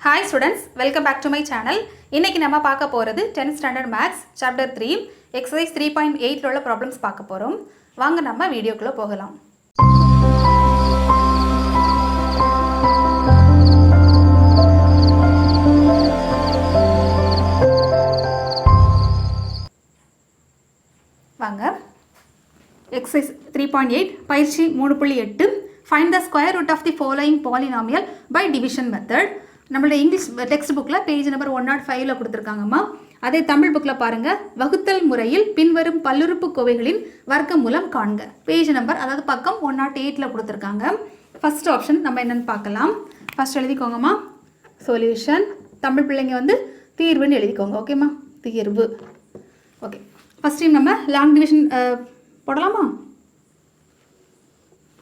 Hi students, welcome back to my channel. இன்னைக்கு நம்ம பார்க்க போறது 10th standard maths chapter 3 exercise 3.8 ல உள்ள problems பார்க்க போறோம். வாங்க நம்ம வீடியோக்குள்ள போகலாம். வாங்க. Exercise 3.8 பயிற்சி 3.8 find the square root of the following polynomial by division method. நம்மளோட இங்கிலீஷ் டெக்ஸ்ட் புக்கில் பேஜ் நம்பர் 105ல கொடுத்துருக்காங்கம்மா. அதே தமிழ் புக்கில் பாருங்கள், வகுத்தல் முறையில் பின்வரும் பல்லுறுப்புக்கோவைகளின் வர்க்கமூலம் காண்க. பேஜ் நம்பர் அதாவது பக்கம் 108ல் கொடுத்துருக்காங்க. ஃபர்ஸ்ட் ஆப்ஷன் நம்ம என்னென்னு பார்க்கலாம். First எழுதிக்கோங்கம்மா, solution. தமிழ் பிள்ளைங்க வந்து தீர்வுன்னு எழுதிக்கோங்க. ஓகேம்மா, தீர்வு. ஓகே, ஃபஸ்ட் டைம் நம்ம லாங் டிவிஷன் போடலாமா?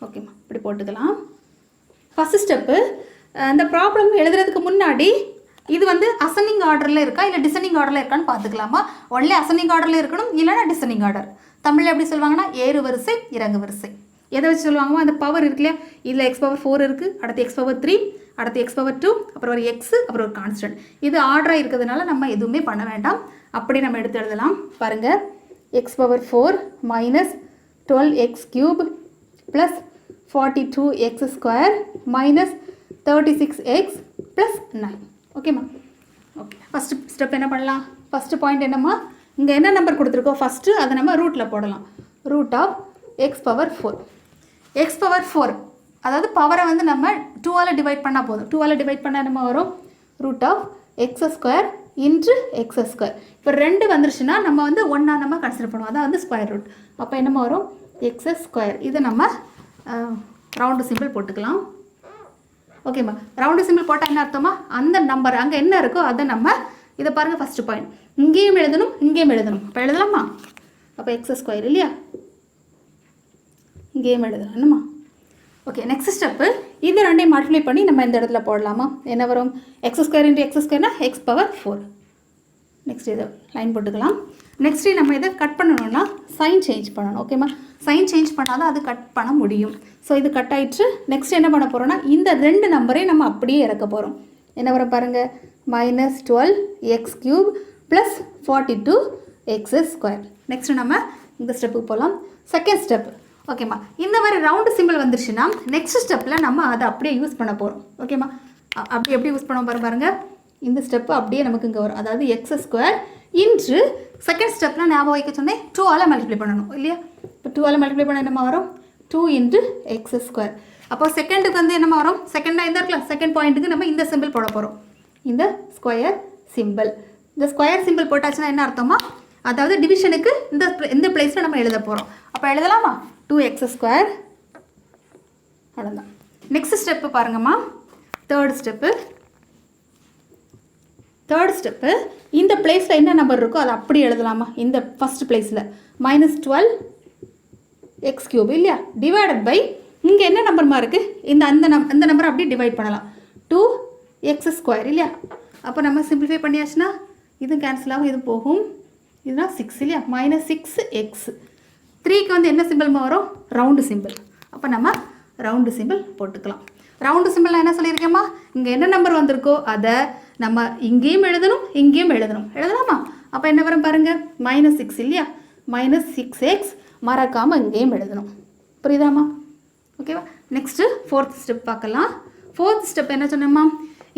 ஓகேம்மா, இப்படி போட்டுக்கலாம். ஃபஸ்ட்டு ஸ்டெப்பு, இந்த ப்ராப்ளம் எழுதுறதுக்கு முன்னாடி இது வந்து அசெண்டிங் ஆர்டரில் இருக்கா இல்லை டிசெண்டிங் ஆர்டரில் இருக்கான்னு பார்த்துக்கலாமா? ஒன்லி அசெண்டிங் ஆர்டரில் இருக்கணும், இல்லைனா டிசெண்டிங் ஆர்டர். தமிழில் எப்படி சொல்லுவாங்கன்னா ஏறு வரிசை இறங்கு வரிசை. எதை வச்சு சொல்லுவாங்கம்மா? அந்த பவர் இருக்கு இல்லையா, இதில் x⁴ இருக்குது, அடுத்து x⁴, அடுத்து x⁴, அப்புறம் ஒரு எக்ஸு, அப்புறம் ஒரு கான்ஸ்டன்ட். இது ஆர்டராக இருக்கிறதுனால நம்ம எதுவுமே பண்ண வேண்டாம், அப்படி நம்ம எடுத்து எழுதலாம். பாருங்கள், x⁴ minus 12x³ plus 42x² minus 36x plus 9. ஓகேம்மா, ஓகே. ஃபஸ்ட்டு ஸ்டெப் என்ன பண்ணலாம்? ஃபஸ்ட்டு பாயிண்ட் என்னம்மா, இங்கே என்ன நம்பர் கொடுத்துருக்கோம் ஃபஸ்ட்டு அதை நம்ம ரூட்டில் போடலாம். Root of x⁴. x⁴, அதாவது பவரை வந்து நம்ம 2ஆல் டிவைட் பண்ணால் போதும். 2ஆல் டிவைட் பண்ணால் நம்ம வரும் root of x² into x². இப்போ 2 வந்துருச்சுன்னா நம்ம வந்து 1 நம்ம கன்சிடர் பண்ணுவோம், அதான் வந்து ஸ்கொயர் ரூட். அப்போ என்னம்மா வரும்? x². இதை நம்ம ரவுண்டு சிம்பிள் போட்டுக்கலாம். ஓகேம்மா, ரவுண்டு சிம்பிள் போட்டால் என்ன அர்த்தமா, அந்த நம்பர் அங்கே என்ன இருக்கோ அதை நம்ம இதை பாருங்கள். ஃபஸ்ட்டு பாயிண்ட் இங்கேயும் எழுதணும், இங்கேயும் எழுதணும். அப்போ எழுதலாமா? அப்போ x² இல்லையா, இங்கேயும் எழுதணும் என்னம்மா? ஓகே, நெக்ஸ்ட் ஸ்டெப்பு, இது ரெண்டையும் மல்டிப்ளை பண்ணி நம்ம இந்த இடத்துல போடலாமா? என்ன வரும்? x² இன்ட்டு x²னா x⁴. நெக்ஸ்ட் இதை லைன் போட்டுக்கலாம். நெக்ஸ்ட்டு நம்ம இதை கட் பண்ணணும்னா சைன் சேஞ்ச் பண்ணணும். ஓகேம்மா, சைன் சேஞ்ச் பண்ணால் தான் அது கட் பண்ண முடியும். ஸோ இது கட் ஆகிடுச்சு. நெக்ஸ்ட் என்ன பண்ண போகிறோம்னா இந்த 2 நம்பரையும் நம்ம அப்படியே இறக்க போகிறோம். என்ன வர பாருங்கள், minus 12x³ plus 42x². Next நம்ம இந்த ஸ்டெப்புக்கு போகலாம். Second step. ஓகேம்மா, இந்த மாதிரி ரவுண்டு சிம்பிள் வந்துருச்சுன்னா நெக்ஸ்ட் ஸ்டெப்பில் நம்ம அதை அப்படியே யூஸ் பண்ண போகிறோம். ஓகேம்மா, அப்படி எப்படி யூஸ் பண்ண பாருங்கள். இந்த ஸ்டெப்பு அப்படியே நமக்கு இங்கே வரும், அதாவது x² இன்று செகண்ட் ஸ்டெப்பில் ஞாபகம் வைக்க சொன்னேன் 2ஆல் மல்டிப்ளை பண்ணணும் இல்லையா. இப்போ 2ஆல் மல்டிப்ளை பண்ண என்னமா வரும்? 2 இன்ட்டு x². அப்போ செகண்டுக்கு வந்து என்னமா வரும்? செகண்டாக இந்த இருக்கலாம், செகண்ட் பாயிண்ட்டுக்கு நம்ம இந்த சிம்பிள் போட போகிறோம், இந்த ஸ்கொயர் சிம்பிள். இந்த ஸ்கொயர் சிம்பிள் போட்டாச்சுன்னா என்ன அர்த்தமா, அதாவது டிவிஷனுக்கு இந்த பிளேஸில் நம்ம எழுத போகிறோம். அப்போ எழுதலாமா? 2x². அவ்வளோதான். நெக்ஸ்ட் ஸ்டெப்பு பாருங்கம்மா, தேர்ட் ஸ்டெப்பு, இந்த பிளேஸில் என்ன நம்பர் இருக்கோ அதை அப்படி எழுதலாமா? இந்த ஃபஸ்ட் பிளேஸில் மைனஸ் 12x³ இல்லையா, டிவைடட் பை இங்கே என்ன நம்பர்மா இருக்குது, அந்த நம்பரை அப்படியே டிவைட் பண்ணலாம், 2x² இல்லையா. அப்போ நம்ம சிம்பிளிஃபை பண்ணியாச்சுன்னா இது கேன்சல் ஆகும், இது போகும், இதுதான் 6 இல்லையா, மைனஸ் 6x. 3க்கு வந்து என்ன சிம்பிள்மா வரும்? Round simple. அப்போ நம்ம ரவுண்டு சிம்பிள் போட்டுக்கலாம். ரவுண்டு சிம்பிள் நான் என்ன சொல்லியிருக்கேம்மா, இங்கே என்ன நம்பர் வந்திருக்கோ அதை நம்ம இங்கேயும் எழுதணும், இங்கேயும் எழுதலாமா? அப்போ என்ன வரும் பாருங்கள், மைனஸ் 6 இல்லையா, மைனஸ் 6x. மறக்காமல் இங்கேயும் எழுதணும். புரியுதாம்மா? ஓகேவா? நெக்ஸ்ட்டு ஃபோர்த் ஸ்டெப் பார்க்கலாம். ஃபோர்த் ஸ்டெப் என்ன சொன்னோம்மா,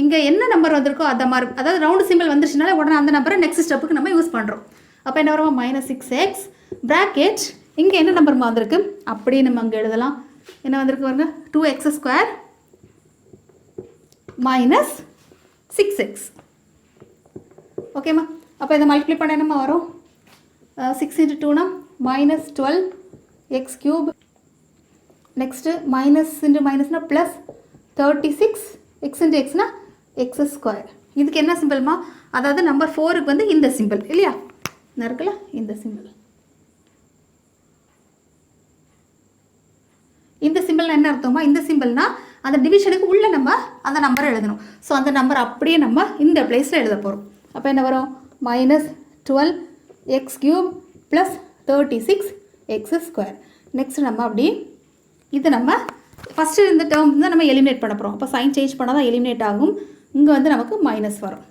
இங்கே என்ன நம்பர் வந்திருக்கோ அதை அதாவது ரவுண்டு சிம்பிள் வந்துருச்சுனால உடனே அந்த நம்பரை நெக்ஸ்ட் ஸ்டெப்புக்கு நம்ம யூஸ் பண்ணுறோம். அப்போ என்ன வரும்? மைனஸ் 6x ப்ராக்கெட் இங்கே என்ன நம்பர் வந்திருக்கு அப்படியே நம்ம அங்கே எழுதலாம். என்ன வந்திருக்கு பாருங்க, 2x² மைனஸ் 6x. ஓகேம்மா, அப்போ இதை மல்டிப்ளை பண்ண என்னம்மா வரும்? 6 இன்ட்டு 2னா minus 12x³. Next minus into மைனஸ்னா ப்ளஸ் 36, x இன்ட்டு எக்ஸ்னா x². இதுக்கு என்ன சிம்பிள்மா, அதாவது நம்பர் 4க்கு வந்து இந்த சிம்பிள் இல்லையா, இருக்குல்ல இந்த சிம்பிள். இந்த சிம்பிள் என்ன அர்த்தமா, இந்த சிம்பிள்னா அந்த டிவிஷனுக்கு உள்ளே நம்ம அந்த நம்பரை எழுதணும். ஸோ அந்த நம்பர் அப்படியே நம்ம இந்த பிளேஸில் எழுத போகிறோம். அப்போ என்ன வரும்? Minus 12x³ plus 36x². Next நம்ம அப்படி இது நம்ம ஃபஸ்ட்டு இந்த டேர்ம் தான் நம்ம எலிமினேட் பண்ண போகிறோம். அப்போ சைன் சேஞ்ச் பண்ணால் தான் எலிமினேட் ஆகும். இங்கே வந்து நமக்கு மைனஸ் வரும்.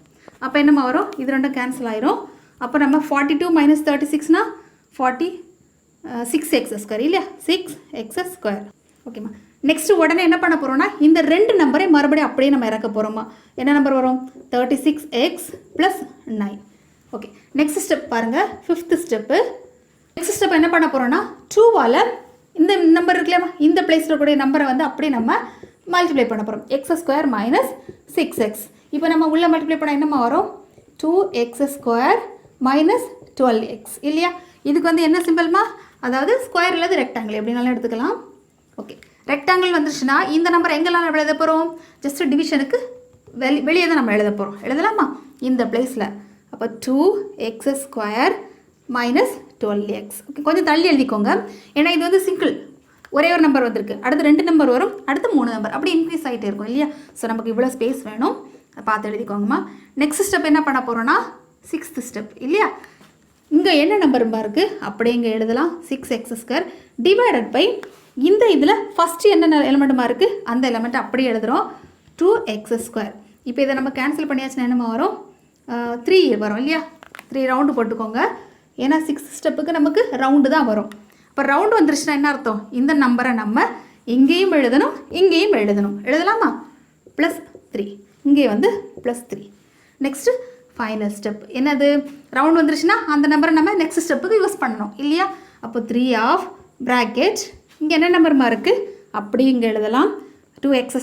அப்போ என்னம்மா வரும்? இது ரெண்டும் கேன்சல் ஆயிரும். அப்போ நம்ம 42 மைனஸ் 36னா 46x ஸ்கொயர் இல்லையா? 6x². ஓகேம்மா. நெக்ஸ்ட்டு உடனே என்ன பண்ண போகிறோம்னா இந்த ரெண்டு நம்பரை மறுபடியும் அப்படியே நம்ம இறக்க போகிறோம்மா. என்ன நம்பர் வரும்? 36x + 9. ஓகே, நெக்ஸ்ட் ஸ்டெப் பாருங்கள், 5th ஸ்டெப்பு. நெக்ஸ்ட் ஸ்டெப் என்ன பண்ண போகிறோம்னா 2வால் இந்த நம்பர் இருக்குல்லையாம்மா, இந்த பிளேஸில் கூடிய நம்பரை வந்து அப்படியே நம்ம மல்டிப்ளை பண்ண போகிறோம். x² - 6x. இப்போ நம்ம உள்ள மல்டிப்ளை பண்ணால் என்னம்மா வரும்? 2x² - 12x இல்லையா? இதுக்கு வந்து என்ன சிம்பிள்மா? அதாவது ஸ்கொயர் இல்லாத ரெக்டாங்கிள் எப்படினாலும் எடுத்துக்கலாம். ஓகே, ரெக்டாங்கிள் வந்துருச்சுன்னா இந்த நம்பர் எங்கெல்லாம் நம்ம எழுத போகிறோம்? ஜஸ்ட் டிவிஷனுக்கு வெளியே தான் நம்ம எழுத போகிறோம். எழுதலாமா இந்த பிளேஸில்? அப்போ 2x² - 12x. ஓகே, கொஞ்சம் தள்ளி எழுதிக்கோங்க. ஏன்னா இது வந்து சிங்கிள், ஒரே ஒரு நம்பர் வந்திருக்கு, அடுத்து 2 நம்பர் வரும், அடுத்து 3 நம்பர், அப்படி இன்க்ரீஸ் ஆகிட்டே இருக்கும் இல்லையா? ஸோ நமக்கு இவ்வளோ ஸ்பேஸ் வேணும், பார்த்து எழுதிக்கோங்கம்மா. நெக்ஸ்ட் ஸ்டெப் என்ன பண்ண போகிறோன்னா 6th ஸ்டெப் இல்லையா? இங்கே என்ன நம்பருமா இருக்குது? அப்படியே இங்கே எழுதலாம். 6x² டிவைடட் பை இந்த இதில் ஃபஸ்ட்டு என்ன எலிமெண்ட்டுமா இருக்குது அந்த எலிமெண்ட் அப்படியே எழுதுகிறோம், 2x². இப்போ இதை நம்ம கேன்சல் பண்ணியாச்சுன்னா என்னமா வரும்? 3 வரும் இல்லையா? 3 ரவுண்டு போட்டுக்கோங்க. ஏன்னா 6th ஸ்டெப்புக்கு நமக்கு ரவுண்டு தான் வரும். இப்போ ரவுண்டு வந்துருச்சுன்னா என்ன அர்த்தம்? இந்த நம்பரை நம்ம இங்கேயும் எழுதணும், இங்கேயும் எழுதணும். எழுதலாமா? +3. இங்கே வந்து +3. நெக்ஸ்ட்டு ஃபைனல் ஸ்டெப் என்னது? ரவுண்ட் வந்துருச்சுன்னா அந்த நம்பரை நம்ம நெக்ஸ்ட் ஸ்டெப்புக்கு யூஸ் பண்ணணும் இல்லையா? அப்போ 3 (bracket) இங்கே என்ன நம்பர்மா இருக்குது? அப்படி இங்கே எழுதலாம். 2x² -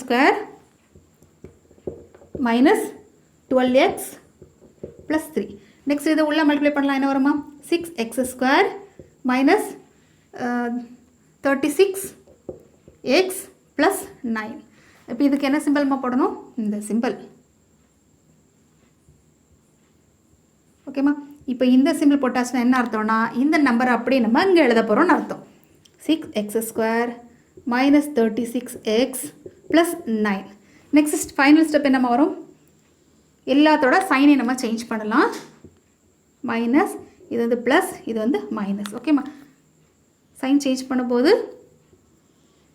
12x + 3. நெக்ஸ்ட் இதை உள்ள மல்டிப்ளை பண்ணலாம். என்ன வருமா? 6x² - 36x + 9. இப்போ இதுக்கு என்ன சிம்பிள்மா போடணும்? இந்த சிம்பிள். ஓகேம்மா. இப்போ இந்த சிம்பிள் போட்டாச்சுன்னா என்ன அர்த்தம்னா இந்த நம்பரை அப்படியே நம்ம இங்கே எழுத போகிறோம்னு அர்த்தம். 6x² - 36x + 9. Next final step என்னம்மா வரும்? எல்லாத்தோட சைனை நம்ம சேஞ்ச் பண்ணலாம். மைனஸ், இது வந்து ப்ளஸ், இது வந்து மைனஸ். ஓகேம்மா. சைன் சேஞ்ச் பண்ணும்போது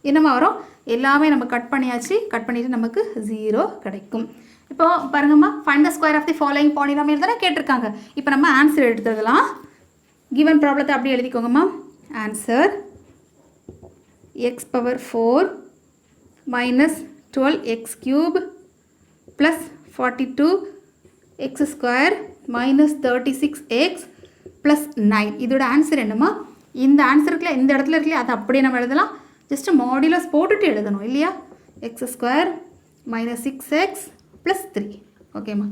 என்னம்மா வரும்? எல்லாமே நம்ம கட் பண்ணியாச்சு. கட் பண்ணிவிட்டு நமக்கு 0 கிடைக்கும். இப்போ பாருங்கம்மா, find the square of the following polynomial தானே கேட்டிருக்காங்க. இப்போ நம்ம ஆன்சர் எடுத்துடலாம். கிவன் ப்ராப்ளத்தை அப்படியே எழுதிக்கோங்கம்மா. Answer x⁴ - 12x³ + 42x² - 36x + 9. இதோட ஆன்சர் என்னம்மா? இந்த ஆன்சருக்குள்ள இந்த இடத்துல இருக்குல்லையா, அதை அப்படியே நம்ம எழுதலாம். ஜஸ்ட் மாடுலஸ் போட்டுட்டு எழுதணும் இல்லையா? x² - 6x + 3. ஓகேம்மா.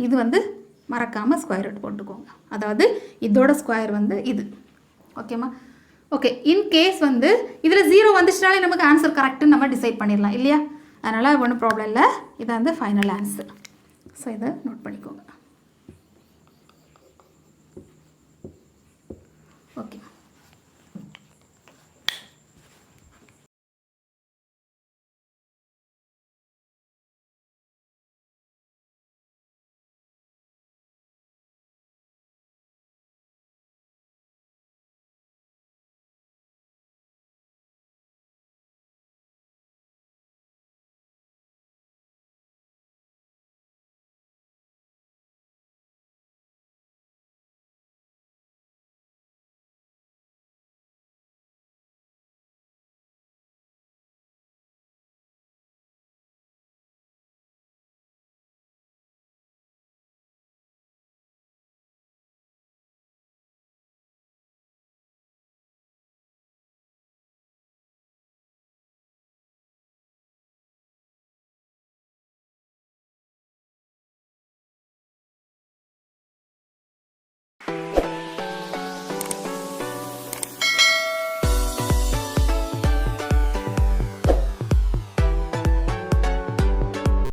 இது வந்து மறக்காமல் ஸ்கொயர் ரூட் போட்டுக்கோங்க. அதாவது இதோட ஸ்கொயர் வந்து இது. ஓகேம்மா. ஓகே, இன்கேஸ் வந்து இதில் 0 வந்துச்சுனாலே நமக்கு ஆன்சர் கரெக்டுன்னு நம்ம டிசைட் பண்ணிடலாம் இல்லையா? அதனால் ஒன்றும் ப்ராப்ளம் இல்லை. இதை வந்து ஃபைனல் ஆன்சர். ஸோ இதை நோட் பண்ணிக்கோங்க. ஓகே.